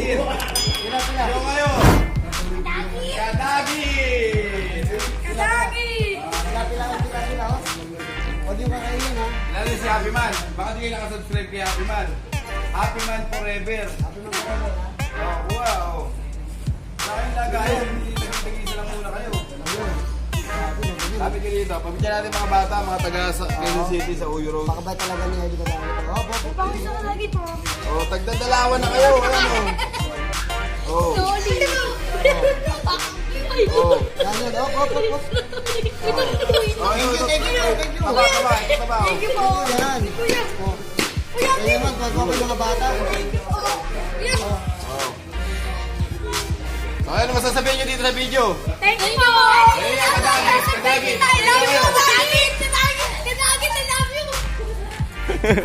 Pansit. Ano kayo? Kadagi! Kadagi! Pila. Huwag yung kakainin ha. Lalo si Happy Man. Baka di kayo nakasubscribe kay Happy Man. Happy Man forever. Sabi mo ka ha. Oh, wow. Sa kayong lagayan, hindi nag-isa lang muna kayo. Sabi ko dito, pabigyan natin mga bata, mga taga Quezon City sa Uyo Road. Baka ba talaga niya dito tayo? Pangisa ka lagi po. Oh, tagdadalawan na kayo. Ayan oh. Oh. Loli. Ay, Oh. Yan yun. Op. Oh, thank you. Taba. Thank you po. Yan. Kuya. Oh. Kuya, Kaya naman, pagpapay mga bata. Kuya. So, ano masasabihin nyo dito sa video? Thank you po. Kadagi. I love you. Kadagi. I love you.